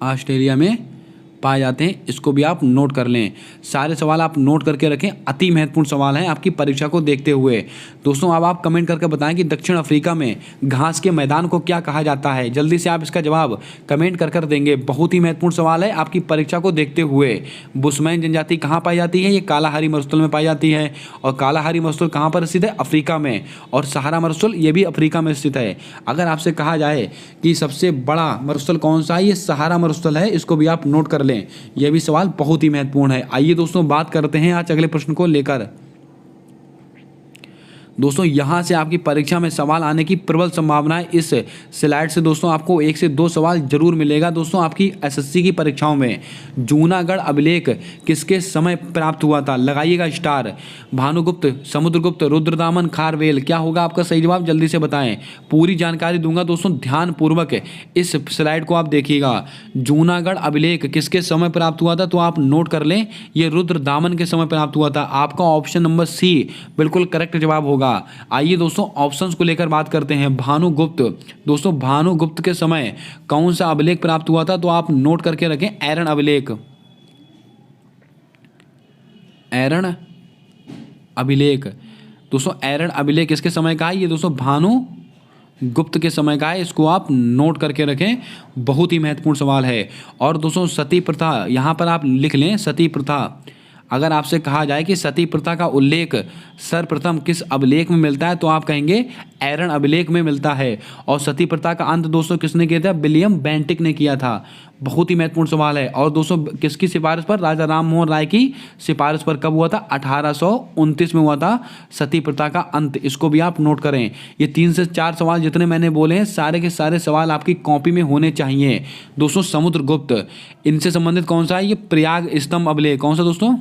Speaker 1: ऑस्ट्रेलिया में पाए जाते हैं। इसको भी आप नोट कर लें, सारे सवाल आप नोट करके रखें, अति महत्वपूर्ण सवाल है आपकी परीक्षा को देखते हुए। दोस्तों अब आप कमेंट करके बताएं कि दक्षिण अफ्रीका में घास के मैदान को क्या कहा जाता है? जल्दी से आप इसका जवाब कमेंट कर कर देंगे, बहुत ही महत्वपूर्ण सवाल है आपकी परीक्षा को देखते हुए। बुशमैन जनजाति कहाँ पाई जाती है? ये कालाहारी मरुस्थल में पाई जाती है। और कालाहारी मरुस्थल कहाँ पर स्थित है? अफ्रीका में। और सहारा मरुस्थल ये भी अफ्रीका में स्थित है। अगर आपसे कहा जाए कि सबसे बड़ा मरुस्थल कौन सा है? ये सहारा मरुस्थल है, इसको भी आप नोट कर लें, यह भी सवाल बहुत ही महत्वपूर्ण है। आइए दोस्तों बात करते हैं आज अगले प्रश्न को लेकर। दोस्तों यहाँ से आपकी परीक्षा में सवाल आने की प्रबल संभावना है। इस स्लाइड से दोस्तों आपको 1 से 2 सवाल जरूर मिलेगा। दोस्तों आपकी एसएससी की परीक्षाओं में जूनागढ़ अभिलेख किसके समय प्राप्त हुआ था? लगाइएगा स्टार। भानुगुप्त, समुद्रगुप्त, रुद्रदामन, खारवेल। क्या होगा आपका सही जवाब? जल्दी से बताएं, पूरी जानकारी दूंगा दोस्तों, ध्यान पूर्वक इस स्लाइड को आप देखिएगा। जूनागढ़ अभिलेख किसके समय प्राप्त हुआ था? तो आप नोट कर लें, ये रुद्रदामन के समय प्राप्त हुआ था। आपका ऑप्शन नंबर सी बिल्कुल करेक्ट जवाब होगा। होगा। आइए दोस्तों ऑप्शंस को लेकर बात करते हैं। भानुगुप्त, दोस्तों भानुगुप्त के समय कौन सा अभिलेख प्राप्त हुआ था? तो आप नोट करके रखें, ऐरण अभिलेख। ऐरण अभिलेख, दोस्तों ऐरण अभिलेख किसके समय का है? ये दोस्तों भानुगुप्त के समय का है। इसको आप नोट करके रखें, बहुत ही महत्वपूर्ण सवाल है। और दोस्तों सती प्रथा, यहाँ पर आप लिख लें सती प्रथा। अगर आपसे कहा जाए कि सती प्रथा का उल्लेख सर्वप्रथम किस अभिलेख में मिलता है? तो आप कहेंगे ऐरण अभिलेख में मिलता है। और सती प्रथा का अंत दोस्तों किसने किया था? विलियम बेंटिक ने किया था। बहुत ही महत्वपूर्ण सवाल है। और दोस्तों किसकी सिफारिश पर? राजा राम मोहन राय की सिफारिश पर। कब हुआ था? 1829 में हुआ था सती प्रथा का अंत। इसको भी आप नोट करें। ये 3 से 4 सवाल जितने मैंने बोले हैं, सारे के सारे सवाल आपकी कॉपी में होने चाहिए। दोस्तों समुद्रगुप्त, इनसे संबंधित कौन सा है? ये प्रयाग स्तंभ अभिलेख। कौन सा दोस्तों?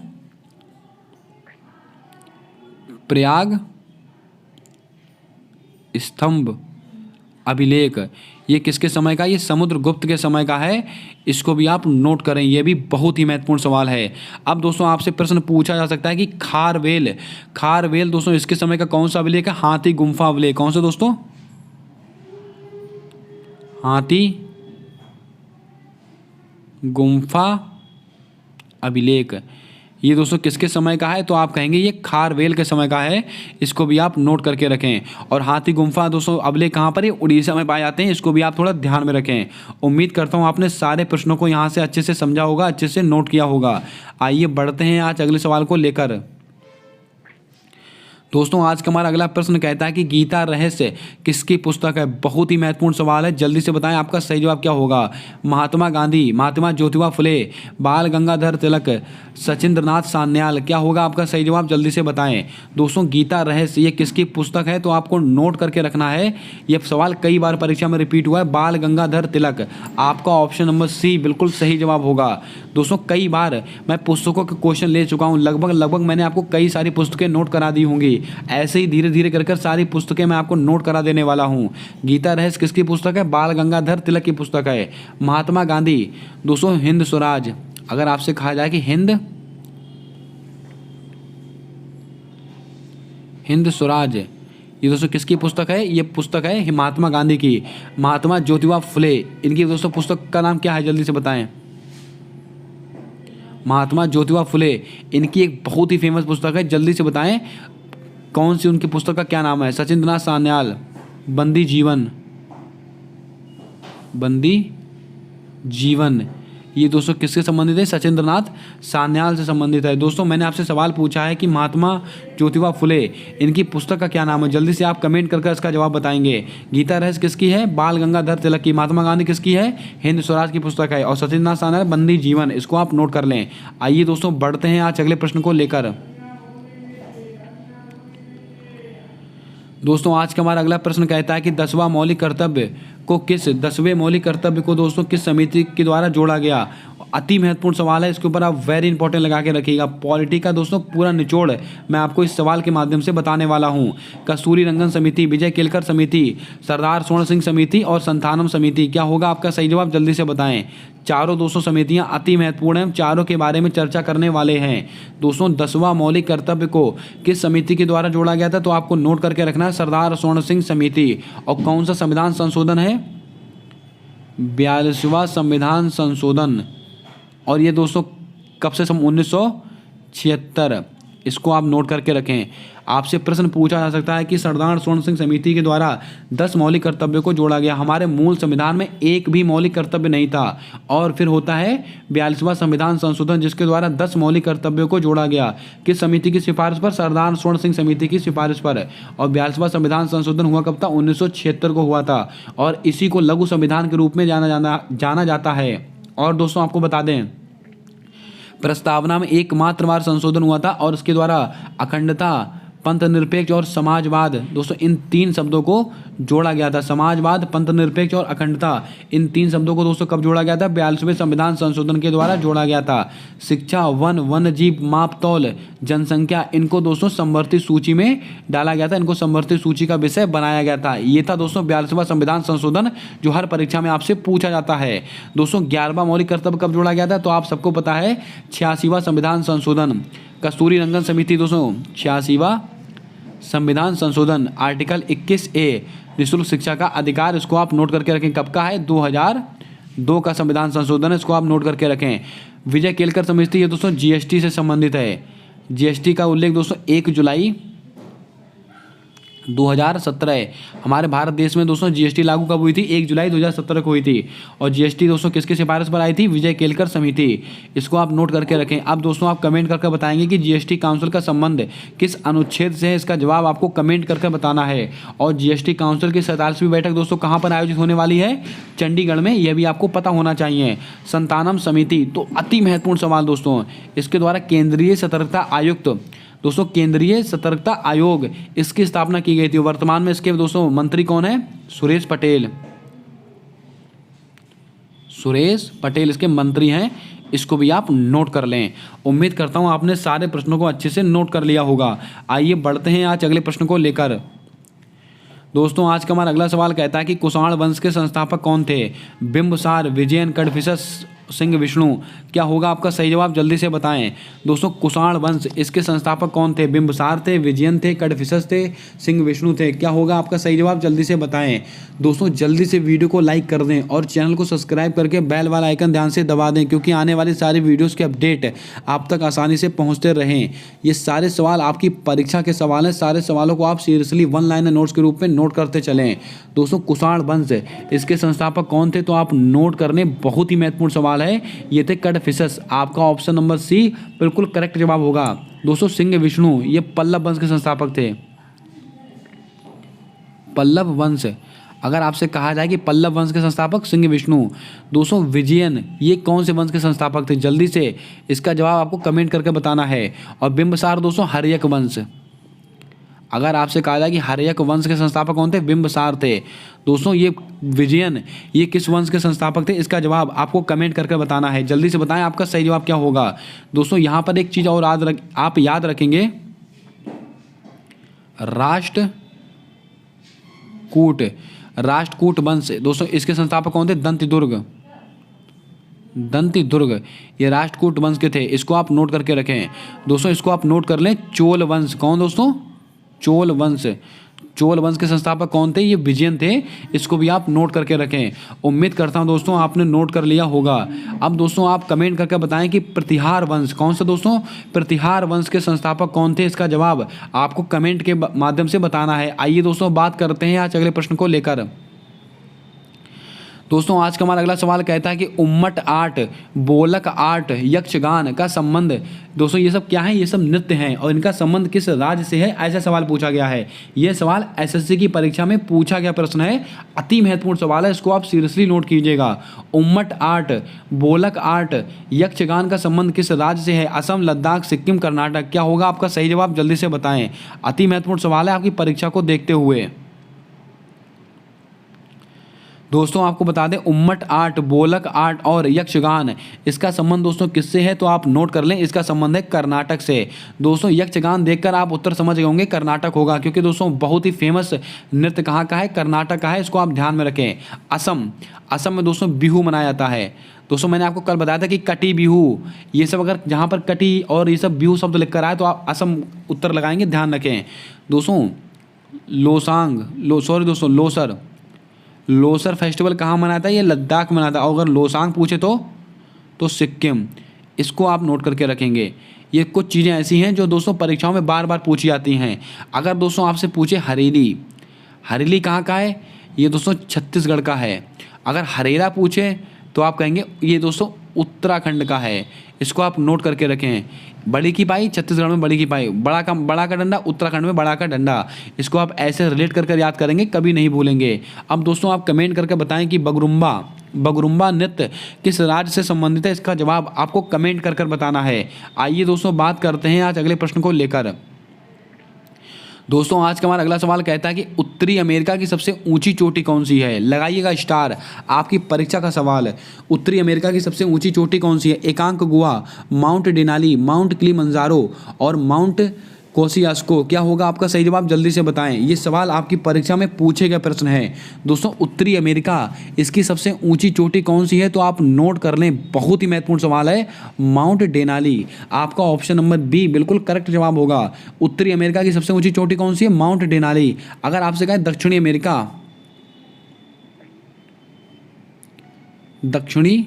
Speaker 1: प्रयाग स्तंभ अभिलेख। ये किसके समय का? ये समुद्रगुप्त के समय का है। इसको भी आप नोट करें, ये भी बहुत ही महत्वपूर्ण सवाल है। अब दोस्तों आपसे प्रश्न पूछा जा सकता है कि खारवेल, खारवेल दोस्तों इसके समय का कौन सा अभिलेख है? हाथी गुम्फा अभिलेख। कौन सा दोस्तों? हाथी गुम्फा अभिलेख। ये दोस्तों किसके समय का है? तो आप कहेंगे ये खारवेल के समय का है। इसको भी आप नोट करके रखें। और हाथी गुम्फा दोस्तों अभिलेख कहाँ पर है? उड़ीसा में पाए जाते हैं। इसको भी आप थोड़ा ध्यान में रखें। उम्मीद करता हूँ आपने सारे प्रश्नों को यहाँ से अच्छे से समझा होगा, अच्छे से नोट किया होगा। आइए बढ़ते हैं आज अगले सवाल को लेकर। दोस्तों आज का हमारा अगला प्रश्न कहता है कि गीता रहस्य किसकी पुस्तक है? बहुत ही महत्वपूर्ण सवाल है, जल्दी से बताएं आपका सही जवाब क्या होगा। महात्मा गांधी, महात्मा ज्योतिबा फुले, बाल गंगाधर तिलक, सचिंद्रनाथ सान्याल। क्या होगा आपका सही जवाब? जल्दी से बताएं। दोस्तों गीता रहस्य ये किसकी पुस्तक है? तो आपको नोट करके रखना है। यह सवाल कई बार परीक्षा में रिपीट हुआ है। बाल गंगाधर तिलक। आपका ऑप्शन नंबर सी बिल्कुल सही जवाब होगा। दोस्तों कई बार मैं पुस्तकों के क्वेश्चन ले चुका हूँ, लगभग मैंने आपको कई सारी पुस्तकें नोट करा दी होंगी। ऐसे ही धीरे धीरे कर सारी पुस्तकें मैं आपको नोट करा देने वाला हूं। गीता रहस्य किसकी पुस्तक है? बाल गंगाधर तिलक की पुस्तक है। महात्मा गांधी दोस्तों हिंद स्वराज। अगर आपसे कहा जाए कि हिंद स्वराज, ये दोस्तों किसकी पुस्तक है? ये पुस्तक है महात्मा गांधी की। महात्मा ज्योतिबा फुले, इनकी दोस्तों पुस्तक का नाम क्या है? जल्दी से बताएं। महात्मा ज्योतिबा फुले, इनकी एक बहुत ही फेमस पुस्तक है। जल्दी से बताएं कौन सी उनकी पुस्तक का क्या नाम है? सचिंद्रनाथ सान्याल, बंदी जीवन। बंदी जीवन ये दोस्तों किससे संबंधित है? सचिंद्रनाथ सान्याल से संबंधित है। दोस्तों मैंने आपसे सवाल पूछा है कि महात्मा ज्योतिबा फुले इनकी पुस्तक का क्या नाम है? जल्दी से आप कमेंट करके इसका जवाब बताएंगे। गीता रहस्य किसकी है? बाल गंगाधर तिलक की। महात्मा गांधी किसकी है? हिंद स्वराज की पुस्तक है। और सचिंद्रनाथ सान्याल बंदी जीवन। इसको आप नोट कर लें। आइए दोस्तों बढ़ते हैं आज अगले प्रश्न को लेकर। दोस्तों आज का हमारा अगला प्रश्न कहता है कि 10वां मौलिक कर्तव्य को 10वें मौलिक कर्तव्य को दोस्तों किस समिति के द्वारा जोड़ा गया? अति महत्वपूर्ण सवाल है, इसके ऊपर आप वेरी इंपॉर्टेंट लगा के रखिएगा। पॉलिटी का दोस्तों पूरा निचोड़ मैं आपको इस सवाल के माध्यम से बताने वाला हूं। कस्तूरी रंगन समिति, विजय केलकर समिति, सरदार स्वर्ण सिंह समिति और संथानम समिति। क्या होगा आपका सही जवाब? जल्दी से बताएं। चारों दोस्तों समितियां अति महत्वपूर्ण हैं, चारों के बारे में चर्चा करने वाले हैं। दोस्तों 10वां मौलिक कर्तव्य को किस समिति के द्वारा जोड़ा गया था? तो आपको नोट करके रखना है, सरदार स्वर्ण सिंह समिति। और कौन सा संविधान संशोधन है? 42वां संविधान संशोधन। और ये दोस्तों कब से? 1976। इसको आप नोट करके रखें। आपसे प्रश्न पूछा जा सकता है कि सरदार स्वर्ण सिंह समिति के द्वारा 10 मौलिक कर्तव्यों को जोड़ा गया। हमारे मूल संविधान में एक भी मौलिक कर्तव्य नहीं था। और फिर होता है 42वां संविधान संशोधन, जिसके द्वारा 10 मौलिक कर्तव्यों को जोड़ा गया। किस समिति की सिफारिश पर? सरदार स्वर्ण सिंह समिति की सिफारिश पर। और 42वां संविधान संशोधन हुआ कब था? 1976 को हुआ था। और इसी को लघु संविधान के रूप में जाना जाता है। और दोस्तों आपको बता दें, प्रस्तावना में एकमात्र बार संशोधन हुआ था और इसके द्वारा अखंडता, पंथ निरपेक्ष और समाजवाद, दोस्तों इन 3 शब्दों को जोड़ा गया था। समाजवाद, पंथ निरपेक्ष और अखंडता, इन 3 शब्दों को दोस्तों कब जोड़ा गया था? 42वें संविधान संशोधन के द्वारा जोड़ा गया था। शिक्षा, वन, वन्य जीव, मापतौल, जनसंख्या, इनको दोस्तों संवर्धित सूची में डाला गया था। इनको संवर्धित सूची का विषय बनाया गया था। ये था दोस्तों 42वां संविधान संशोधन, जो हर परीक्षा में आपसे पूछा जाता है। दोस्तों 11वां मौलिक कर्तव्य कब जोड़ा गया था? तो आप सबको पता है, 86वां संविधान संशोधन। कस्तूरी रंगन समिति दोस्तों 86वां संविधान संशोधन आर्टिकल 21A निःशुल्क शिक्षा का अधिकार, इसको आप नोट करके रखें। कब का है? 2002 का संविधान संशोधन है, इसको आप नोट करके रखें। विजय केलकर समिति, ये दोस्तों जीएसटी से संबंधित है। जीएसटी का उल्लेख दोस्तों 1 जुलाई 2017 है। हमारे भारत देश में दोस्तों जीएसटी लागू कब हुई थी? 1 जुलाई 2017 को हुई थी। और जीएसटी दोस्तों किसकी सिफारिश पर आई थी? विजय केलकर समिति। इसको आप नोट करके रखें। अब दोस्तों आप कमेंट करके बताएंगे कि जीएसटी काउंसिल का संबंध किस अनुच्छेद से है, इसका जवाब आपको कमेंट करके बताना है। और जीएसटी काउंसिल की 47वीं बैठक दोस्तों कहाँ पर आयोजित होने वाली है? चंडीगढ़ में, यह भी आपको पता होना चाहिए। संतानम समिति, तो अति महत्वपूर्ण सवाल दोस्तों, इसके द्वारा केंद्रीय सतर्कता आयुक्त दोस्तों, केंद्रीय सतर्कता आयोग, इसकी स्थापना की गई थी। वर्तमान में इसके दोस्तों मंत्री कौन है? सुरेश पटेल। सुरेश पटेल इसके मंत्री हैं, इसको भी आप नोट कर लें। उम्मीद करता हूं आपने सारे प्रश्नों को अच्छे से नोट कर लिया होगा। आइए बढ़ते हैं आज अगले प्रश्न को लेकर। दोस्तों आज का हमारा अगला सवाल कहता है कि कुषाण वंश के संस्थापक कौन थे? बिंबिसार, विजयन, कडफिसस, सिंह विष्णु। क्या होगा आपका सही जवाब? जल्दी से बताएं। दोस्तों कुषाण वंश, इसके संस्थापक कौन थे? बिंबिसार थे, विजयन थे, कडफिसस थे, सिंह विष्णु थे। क्या होगा आपका सही जवाब? जल्दी से बताएं। दोस्तों जल्दी से वीडियो को लाइक कर दें और चैनल को सब्सक्राइब करके बेल वाला आइकन ध्यान से दबा दें, क्योंकि आने वाली सारी वीडियोज़ के अपडेट आप तक आसानी से पहुँचते रहें। ये सारे सवाल आपकी परीक्षा के सवाल हैं। सारे सवालों को आप सीरियसली 1 लाइनर नोट्स के रूप में नोट करते चलें। दोस्तों कुषाण वंश, इसके संस्थापक कौन थे? तो आप नोट करने, बहुत ही महत्वपूर्ण सवाल है। ये थे कडफिसस। आपका ऑप्शन नंबर सी बिल्कुल करेक्ट जवाब होगा। दोस्तों सिंह विष्णु, ये पल्लव वंश के संस्थापक थे। पल्लव वंश, अगर आपसे कहा जाए कि पल्लव वंश के संस्थापक सिंह विष्णु। दोस्तों विजयन, ये कौन से वंश के संस्थापक थे? जल्दी से इसका जवाब आपको कमेंट करके बताना है। और बिंबिसार दोस्तों हर्यक वंश। अगर आपसे कहा जाए कि हर्यक वंश के संस्थापक कौन थे? बिंबिसार थे। दोस्तों ये विजयन, ये किस वंश के संस्थापक थे? इसका जवाब आपको कमेंट करके बताना है। जल्दी से बताएं आपका सही जवाब क्या होगा। दोस्तों यहाँ पर एक चीज़ और आप याद रखेंगे, राष्ट्रकूट वंश। दोस्तों इसके संस्थापक कौन थे? दंतिदुर्ग, ये राष्ट्रकूट वंश के थे। इसको आप नोट करके रखें। दोस्तों इसको आप नोट कर लें। चोल वंश, कौन दोस्तों? चोल वंश के संस्थापक कौन थे? ये विजयन थे। इसको भी आप नोट करके रखें। उम्मीद करता हूं दोस्तों आपने नोट कर लिया होगा। अब दोस्तों आप कमेंट करके बताएं कि प्रतिहार वंश, कौन सा दोस्तों? प्रतिहार वंश के संस्थापक कौन थे? इसका जवाब आपको कमेंट के माध्यम से बताना है। आइए दोस्तों बात करते हैं आज अगले प्रश्न को लेकर। दोस्तों आज का हमारा अगला सवाल कहता है कि उम्मट आर्ट, बोलक आर्ट, यक्षगान का संबंध। दोस्तों ये सब क्या है? ये सब नृत्य हैं और इनका संबंध किस राज्य से है? ऐसा सवाल पूछा गया है। यह सवाल एसएससी की परीक्षा में पूछा गया प्रश्न है। अति महत्वपूर्ण सवाल है, इसको आप सीरियसली नोट कीजिएगा। उम्मट आर्ट, बोलक आर्ट, यक्षगान का संबंध किस राज्य से है? असम, लद्दाख, सिक्किम, कर्नाटक। क्या होगा आपका सही जवाब? जल्दी से बताएं। अति महत्वपूर्ण सवाल है आपकी परीक्षा को देखते हुए। दोस्तों आपको बता दें, उम्मट आर्ट, बोलक आर्ट और यक्षगान, इसका संबंध दोस्तों किससे है? तो आप नोट कर लें, इसका संबंध है कर्नाटक से। दोस्तों यक्षगान देखकर आप उत्तर समझ गए होंगे, कर्नाटक होगा, क्योंकि दोस्तों बहुत ही फेमस नृत्य कहाँ का है? कर्नाटक का है। इसको आप ध्यान में रखें। असम में दोस्तों बिहू मनाया जाता है। दोस्तों मैंने आपको कल बताया था कि कटी बिहू, ये सब अगर जहाँ पर कटी और ये सब बिहू शब्द लिख कर आए तो आप असम उत्तर लगाएंगे, ध्यान रखें। दोस्तों लोसर फेस्टिवल कहाँ मनाता है? ये लद्दाख मनाता है। और अगर लोसांग पूछे तो सिक्किम। इसको आप नोट करके रखेंगे। ये कुछ चीज़ें ऐसी हैं जो दोस्तों परीक्षाओं में बार बार पूछी जाती हैं। अगर दोस्तों आपसे पूछे हरेली कहाँ का है? ये दोस्तों छत्तीसगढ़ का है। अगर हरेरा पूछे तो आप कहेंगे ये दोस्तों उत्तराखंड का है। इसको आप नोट करके रखें। बड़ी की पाई छत्तीसगढ़ में बड़ी की पाई, बड़ा का डंडा उत्तराखंड में बड़ा का डंडा। इसको आप ऐसे रिलेट कर याद करेंगे, कभी नहीं भूलेंगे। अब दोस्तों आप कमेंट करके बताएं कि बगरुम्बा नृत्य किस राज्य से संबंधित है? इसका जवाब आपको कमेंट कर बताना है। आइए दोस्तों बात करते हैं आज अगले प्रश्न को लेकर। दोस्तों आज का हमारा अगला सवाल कहता है कि उत्तरी अमेरिका की सबसे ऊंची चोटी कौन सी है? लगाइएगा स्टार, आपकी परीक्षा का सवाल है। उत्तरी अमेरिका की सबसे ऊंची चोटी कौन सी है? एकांक गुआ, माउंट डेनाली, माउंट किलिमंजारो और माउंट कोसियास्को, क्या होगा आपका सही जवाब, जल्दी से बताएं। ये सवाल आपकी परीक्षा में पूछे गए प्रश्न है। दोस्तों उत्तरी अमेरिका, इसकी सबसे ऊंची चोटी कौन सी है, तो आप नोट कर लें, बहुत ही महत्वपूर्ण सवाल है, माउंट डेनाली। आपका ऑप्शन नंबर बी बिल्कुल करेक्ट जवाब होगा। उत्तरी अमेरिका की सबसे ऊंची चोटी कौन सी है, माउंट डेनाली। अगर आपसे कहें दक्षिणी अमेरिका, दक्षिणी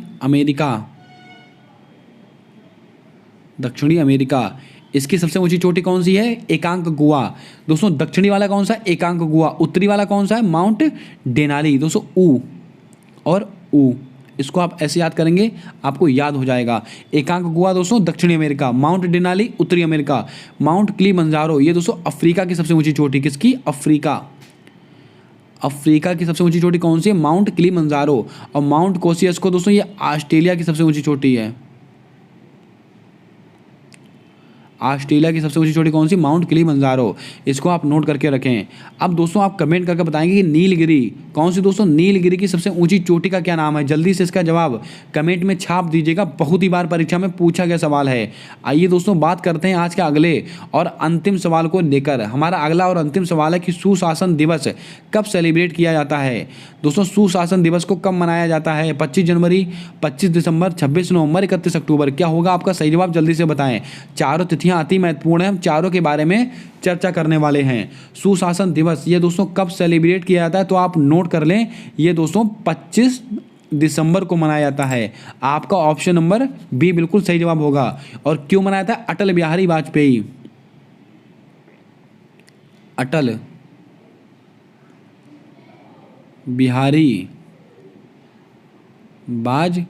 Speaker 1: अमेरिका इसकी सबसे ऊंची चोटी कौन सी है, एकांक गुआ। दोस्तों दक्षिणी वाला कौन सा है, एकांक गुआ। उत्तरी वाला कौन सा है, माउंट डेनाली। दोस्तों ऊ और ऊ, इसको आप ऐसे याद करेंगे, आपको याद हो जाएगा। एकांक गुआ दोस्तों दक्षिणी अमेरिका, माउंट डेनाली उत्तरी अमेरिका। माउंट किलिमंजारो, ये दोस्तों अफ्रीका की सबसे ऊंची चोटी, किसकी, अफ्रीका की सबसे ऊंची चोटी कौन सी है, माउंट किलिमंजारो। और माउंट कोसियास्को दोस्तों ये ऑस्ट्रेलिया की सबसे ऊंची चोटी है। ऑस्ट्रेलिया की सबसे ऊंची चोटी कौन सी, माउंट किलिमंजारो। इसको आप नोट करके रखें। अब दोस्तों आप कमेंट करके बताएंगे कि नीलगिरी कौन सी, दोस्तों नीलगिरी की सबसे ऊंची चोटी का क्या नाम है, जल्दी से इसका जवाब कमेंट में छाप दीजिएगा, बहुत ही बार परीक्षा में पूछा गया सवाल है। आइए दोस्तों बात करते हैं आज के अगले और अंतिम सवाल को लेकर। हमारा अगला और अंतिम सवाल है कि सुशासन दिवस कब सेलिब्रेट किया जाता है। दोस्तों सुशासन दिवस को कब मनाया जाता है, 25 जनवरी, 25 दिसंबर, 26 नवंबर, 31 अक्टूबर। क्या होगा आपका सही जवाब, जल्दी से बताएं। चारों तिथियां अति महत्वपूर्ण है, हम चारों के बारे में चर्चा करने वाले हैं। सुशासन दिवस ये दोस्तों कब सेलिब्रेट किया जाता है, तो आप नोट कर लें, ये दोस्तों 25 दिसंबर को मनाया जाता है। आपका ऑप्शन नंबर बी बिल्कुल सही जवाब होगा। और क्यों मनाया था, अटल बिहारी वाजपेयी, अटल बिहारी वाजपेयी,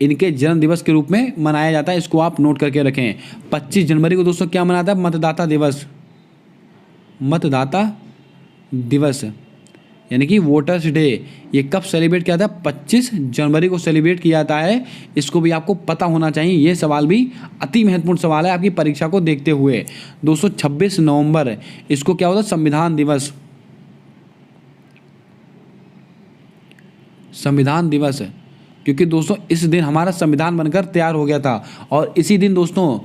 Speaker 1: इनके जन्म दिवस के रूप में मनाया जाता है। इसको आप नोट करके रखें। 25 जनवरी को दोस्तों क्या मनाता है, मतदाता दिवस यानी कि वोटर्स डे। ये कब सेलिब्रेट किया था, 25 जनवरी को सेलिब्रेट किया जाता है। इसको भी आपको पता होना चाहिए, ये सवाल भी अति महत्वपूर्ण सवाल है आपकी परीक्षा को देखते हुए। दोस्तों 26 नवंबर इसको क्या होता है, संविधान दिवस, क्योंकि दोस्तों इस दिन हमारा संविधान बनकर तैयार हो गया था। और इसी दिन दोस्तों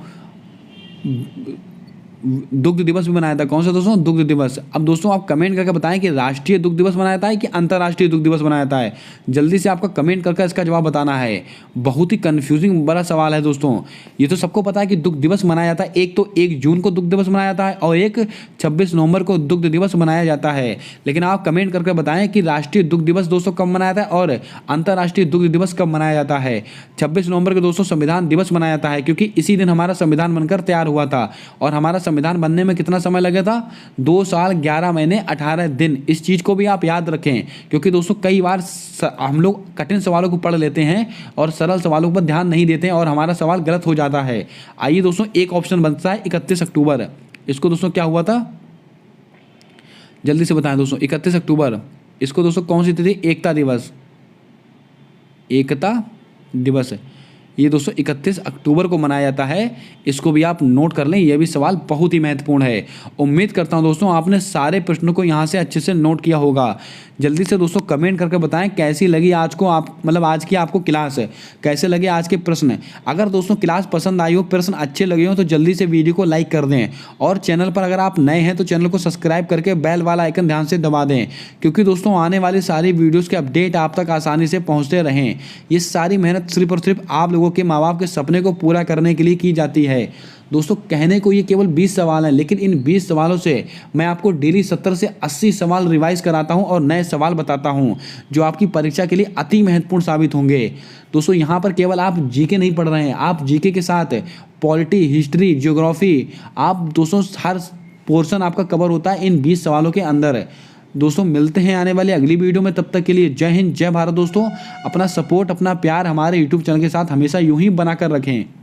Speaker 1: दुग्ध दिवस भी मनाया था। कौन सा दोस्तों, दुग्ध दिवस। अब दोस्तों आप कमेंट करके बताएं कि राष्ट्रीय दुग्ध दिवस मनाया जाता है कि अंतर्राष्ट्रीय दुग्ध दिवस मनाया जाता है। जल्दी से आपका कमेंट करके इसका जवाब बताना है। बहुत ही कंफ्यूजिंग बड़ा सवाल है दोस्तों। ये तो सबको पता है कि दुग्ध दिवस मनाया जाता है, एक तो 1 जून को दुग्ध दिवस मनाया जाता है और एक 26 नवंबर को दुग्ध दिवस मनाया जाता है। लेकिन आप कमेंट करके बताएं कि राष्ट्रीय दुग्ध दिवस दोस्तों कब मनाया जाता है और अंतर्राष्ट्रीय दुग्ध दिवस कब मनाया जाता है। 26 नवंबर को दोस्तों संविधान दिवस मनाया जाता है, क्योंकि इसी दिन हमारा संविधान बनकर तैयार हुआ था। और हमारा संविधान बनने में कितना समय लगा था, 2 साल 11 महीने 18 दिन। इस चीज़ को भी आप याद रखें, क्योंकि दोस्तों कई बार हम लोग कठिन सवालों को पढ़ लेते हैं और सरल सवालों पर ध्यान नहीं देते हैं और हमारा सवाल गलत हो जाता है। आइए दोस्तों एक ऑप्शन बनता है 31 अक्टूबर। इसको दोस्तों क्या हुआ था, जल्दी से बताएं दोस्तों। 31 अक्टूबर इसको दोस्तों कौन सी तिथि, एकता दिवस। ये दोस्तों 31 अक्टूबर को मनाया जाता है। इसको भी आप नोट कर लें, यह भी सवाल बहुत ही महत्वपूर्ण है। उम्मीद करता हूं दोस्तों आपने सारे प्रश्नों को यहाँ से अच्छे से नोट किया होगा। जल्दी से दोस्तों कमेंट करके बताएं कैसी लगी आज को आज की आपको क्लास, कैसे लगे आज के प्रश्न। अगर दोस्तों क्लास पसंद आई हो, प्रश्न अच्छे लगे हो, तो जल्दी से वीडियो को लाइक कर दें। और चैनल पर अगर आप नए हैं तो चैनल को सब्सक्राइब करके बेल वाला आइकन ध्यान से दबा दें, क्योंकि दोस्तों आने वाली सारी वीडियोज़ के अपडेट आप तक आसानी से पहुँचते रहें। ये सारी मेहनत सिर्फ और सिर्फ आप लोगों के माँ बाप के सपने को पूरा करने के लिए की जाती है। दोस्तों कहने को ये केवल 20 सवाल हैं, लेकिन इन 20 सवालों से मैं आपको डेली 70 से 80 सवाल रिवाइज कराता हूं और नए सवाल बताता हूं, जो आपकी परीक्षा के लिए अति महत्वपूर्ण साबित होंगे। दोस्तों यहाँ पर केवल आप जीके नहीं पढ़ रहे हैं, आप जीके के साथ पॉलिटी, हिस्ट्री, ज्योग्राफी, आप दोस्तों हर पोर्शन आपका कवर होता है इन 20 सवालों के अंदर। दोस्तों मिलते हैं आने वाली अगली वीडियो में, तब तक के लिए जय हिंद, जय भारत। दोस्तों अपना सपोर्ट, अपना प्यार हमारे यूट्यूब चैनल के साथ हमेशा यूं ही बनाकर रखें।